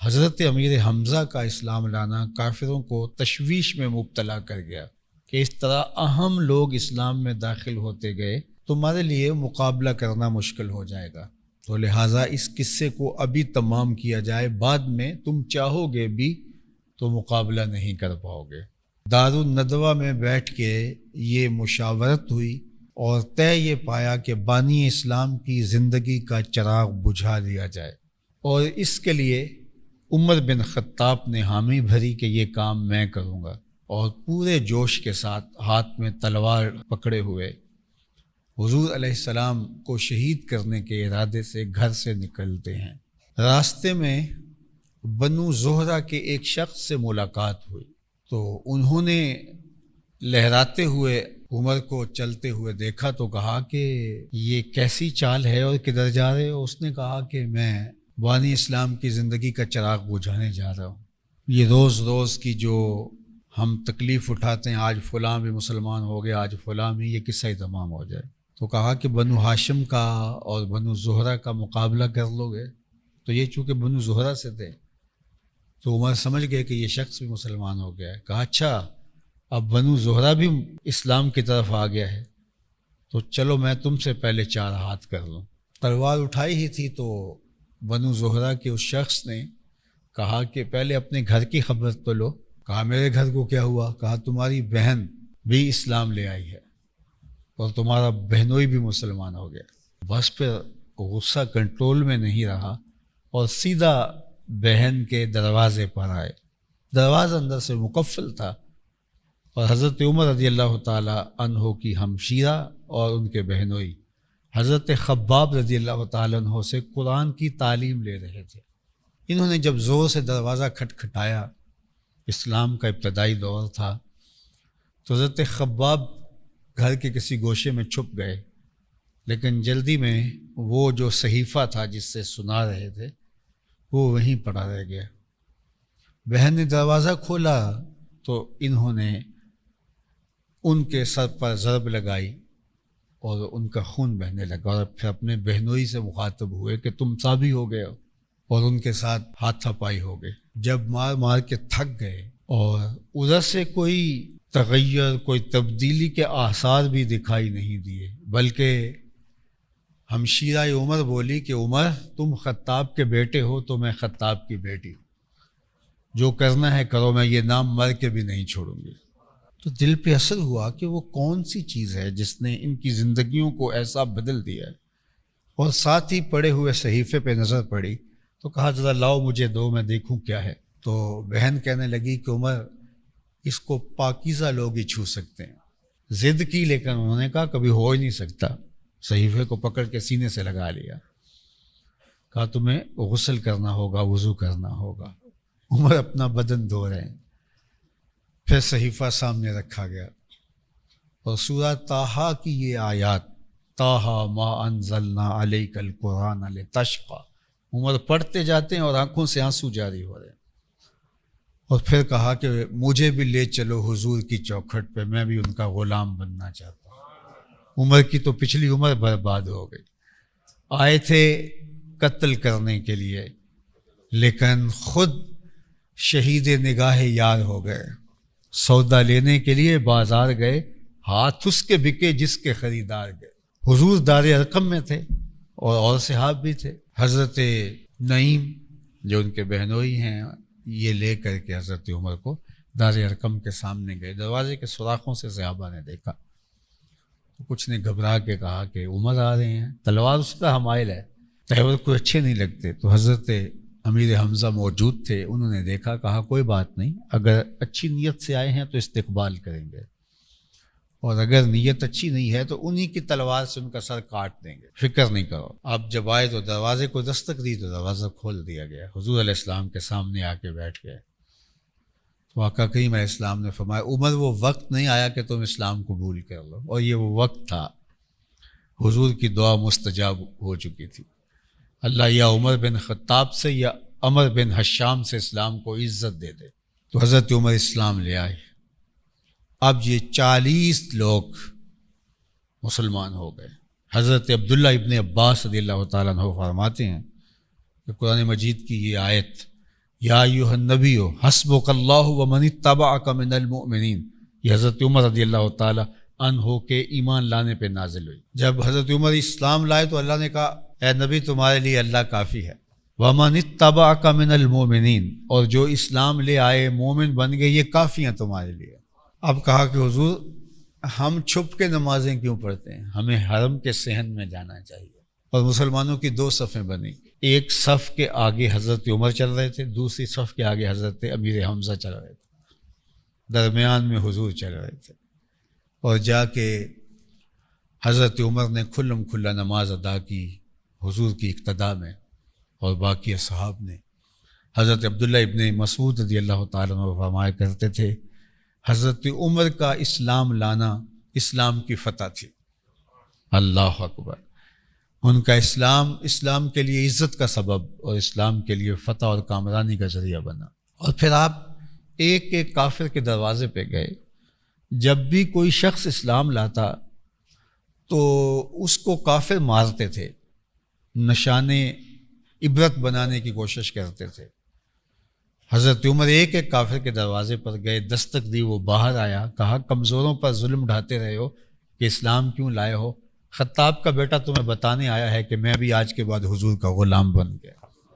حضرت امیر حمزہ کا اسلام لانا کافروں کو تشویش میں مبتلا کر گیا کہ اس طرح اہم لوگ اسلام میں داخل ہوتے گئے، تمہارے لیے مقابلہ کرنا مشکل ہو جائے گا، تو لہٰذا اس قصے کو ابھی تمام کیا جائے، بعد میں تم چاہو گے بھی تو مقابلہ نہیں کر پاؤ گے۔ دارالندوہ میں بیٹھ کے یہ مشاورت ہوئی اور طے یہ پایا کہ بانی اسلام کی زندگی کا چراغ بجھا دیا جائے، اور اس کے لیے عمر بن خطاب نے حامی بھری کہ یہ کام میں کروں گا، اور پورے جوش کے ساتھ ہاتھ میں تلوار پکڑے ہوئے حضور علیہ السلام کو شہید کرنے کے ارادے سے گھر سے نکلتے ہیں۔ راستے میں بنو زہرہ کے ایک شخص سے ملاقات ہوئی تو انہوں نے لہراتے ہوئے عمر کو چلتے ہوئے دیکھا تو کہا کہ یہ کیسی چال ہے اور کدھر جا رہے ہو؟ اس نے کہا کہ میں بانی اسلام کی زندگی کا چراغ بجھانے جا رہا ہوں۔ یہ روز روز کی جو ہم تکلیف اٹھاتے ہیں، آج فلاں بھی مسلمان ہو گیا، آج فلاں بھی، یہ قصہ ہی تمام ہو جائے۔ تو کہا کہ بنو ہاشم کا اور بنو زہرہ کا مقابلہ کر لو گے؟ تو یہ چونکہ بنو زہرہ سے تھے تو عمر سمجھ گئے کہ یہ شخص بھی مسلمان ہو گیا ہے۔ کہا اچھا، اب بنو زہرہ بھی اسلام کی طرف آ گیا ہے تو چلو میں تم سے پہلے چار ہاتھ کر لوں۔ تلوار اٹھائی ہی تھی تو بنو زہرہ کے اس شخص نے کہا کہ پہلے اپنے گھر کی خبر تو لو۔ کہا میرے گھر کو کیا ہوا؟ کہا تمہاری بہن بھی اسلام لے آئی ہے اور تمہارا بہنوئی بھی مسلمان ہو گیا۔ بس پھر غصہ کنٹرول میں نہیں رہا اور سیدھا بہن کے دروازے پر آئے۔ دروازہ اندر سے مقفل تھا اور حضرت عمر رضی اللہ تعالی عنہ کی ہمشیرہ اور ان کے بہنوئی حضرت خباب رضی اللہ تعالیٰ عنہ سے قرآن کی تعلیم لے رہے تھے۔ انہوں نے جب زور سے دروازہ کھٹکھٹایا، اسلام کا ابتدائی دور تھا، تو حضرت خباب گھر کے کسی گوشے میں چھپ گئے، لیکن جلدی میں وہ جو صحیفہ تھا جس سے سنا رہے تھے وہ وہیں پڑا رہ گیا۔ بہن نے دروازہ کھولا تو انہوں نے ان کے سر پر ضرب لگائی اور ان کا خون بہنے لگا، اور پھر اپنے بہنوئی سے مخاطب ہوئے کہ تم صابی ہو گئے ہو، اور ان کے ساتھ ہاتھا پائی ہو گئے۔ جب مار مار کے تھک گئے اور ادھر سے کوئی تغیر، کوئی تبدیلی کے آثار بھی دکھائی نہیں دیے، بلکہ ہمشیرہ عمر بولی کہ عمر تم خطاب کے بیٹے ہو تو میں خطاب کی بیٹی ہوں، جو کرنا ہے کرو، میں یہ نام مر کے بھی نہیں چھوڑوں گی۔ تو دل پہ اثر ہوا کہ وہ کون سی چیز ہے جس نے ان کی زندگیوں کو ایسا بدل دیا ہے، اور ساتھ ہی پڑے ہوئے صحیفے پہ نظر پڑی تو کہا ذرا لاؤ مجھے دو، میں دیکھوں کیا ہے۔ تو بہن کہنے لگی کہ عمر اس کو پاکیزہ لوگ ہی چھو سکتے ہیں۔ ضد کی، لیکن انہوں نے کہا کبھی ہو ہی نہیں سکتا۔ صحیفے کو پکڑ کے سینے سے لگا لیا، کہا تمہیں غسل کرنا ہوگا، وضو کرنا ہوگا۔ عمر اپنا بدن دھو رہے ہیں، پھر صحیفہ سامنے رکھا گیا اور سورہ طٰہٰ کی یہ آیات، طٰہٰ ما انزلنا علیک القرآن لتشقیٰ، عمر پڑھتے جاتے ہیں اور آنکھوں سے آنسو جاری ہو رہے ہیں، اور پھر کہا کہ مجھے بھی لے چلو حضور کی چوکھٹ پہ، میں بھی ان کا غلام بننا چاہتا ہوں۔ عمر کی تو پچھلی عمر برباد ہو گئی، آئے تھے قتل کرنے کے لیے لیکن خود شہید نگاہ یار ہو گئے۔ سودا لینے کے لیے بازار گئے، ہاتھ اس کے بکے جس کے خریدار گئے۔ حضور دار ارقم میں تھے اور صحاب بھی تھے۔ حضرت نعیم جو ان کے بہنوئی ہیں، یہ لے کر کے حضرت عمر کو دار ارقم کے سامنے گئے۔ دروازے کے سوراخوں سے صحابہ نے دیکھا تو کچھ نے گھبرا کے کہا کہ عمر آ رہے ہیں، تلوار اس کا حمائل ہے، تیور کو اچھے نہیں لگتے۔ تو حضرت امیر حمزہ موجود تھے، انہوں نے دیکھا، کہا کوئی بات نہیں، اگر اچھی نیت سے آئے ہیں تو استقبال کریں گے، اور اگر نیت اچھی نہیں ہے تو انہی کی تلوار سے ان کا سر کاٹ دیں گے، فکر نہیں کرو۔ اب جب آئے تو دروازے کو دستک دی تو دروازہ کھول دیا گیا، حضور علیہ السلام کے سامنے آ کے بیٹھ گئے۔ تو آقا کریم علیہ السلام نے فرمایا عمر وہ وقت نہیں آیا کہ تم اسلام قبول کر لو، اور یہ وہ وقت تھا، حضور کی دعا مستجاب ہو چکی تھی۔ اللہ یا عمر بن خطاب سے یا عمر بن حشام سے اسلام کو عزت دے دے۔ تو حضرت عمر اسلام لے آئے۔ اب یہ 40 لوگ مسلمان ہو گئے۔ حضرت عبداللہ ابن عباس رضی اللہ تعالیٰ عنہ فرماتے ہیں کہ قرآن مجید کی یہ آیت یا ایھا النبی حسبک اللہ ومن اتبعک من المؤمنین، یہ حضرت عمر رضی اللہ تعالی عنہ کے ایمان لانے پہ نازل ہوئی۔ جب حضرت عمر اسلام لائے تو اللہ نے کہا اے نبی تمہارے لیے اللہ کافی ہے، ومن اتبعک من المؤمنین، اور جو اسلام لے آئے مومن بن گئے یہ کافی ہیں تمہارے لیے۔ اب کہا کہ حضور ہم چھپ کے نمازیں کیوں پڑھتے ہیں، ہمیں حرم کے صحن میں جانا چاہیے۔ اور مسلمانوں کی دو صفیں بنی، ایک صف کے آگے حضرت عمر چل رہے تھے، دوسری صف کے آگے حضرت امیر حمزہ چل رہے تھے، درمیان میں حضور چل رہے تھے۔ اور جا کے حضرت عمر نے کھلم کھلا نماز ادا کی حضور کی اقتداء میں، اور باقی اصحاب نے۔ حضرت عبداللہ ابن مسعود رضی اللہ تعالیٰ عنہ فرمایا کرتے تھے حضرت عمر کا اسلام لانا اسلام کی فتح تھی۔ اللہ اکبر، ان کا اسلام کے لیے عزت کا سبب اور اسلام کے لیے فتح اور کامرانی کا ذریعہ بنا۔ اور پھر آپ ایک ایک کافر کے دروازے پہ گئے، جب بھی کوئی شخص اسلام لاتا تو اس کو کافر مارتے تھے، نشان عبرت بنانے کی کوشش کرتے تھے۔ حضرت عمر ایک ایک کافر کے دروازے پر گئے، دستک دی، وہ باہر آیا، کہا کمزوروں پر ظلم ڈھاتے رہے ہو کہ اسلام کیوں لائے ہو؟ خطاب کا بیٹا تمہیں بتانے آیا ہے کہ میں بھی آج کے بعد حضور کا غلام بن گیا۔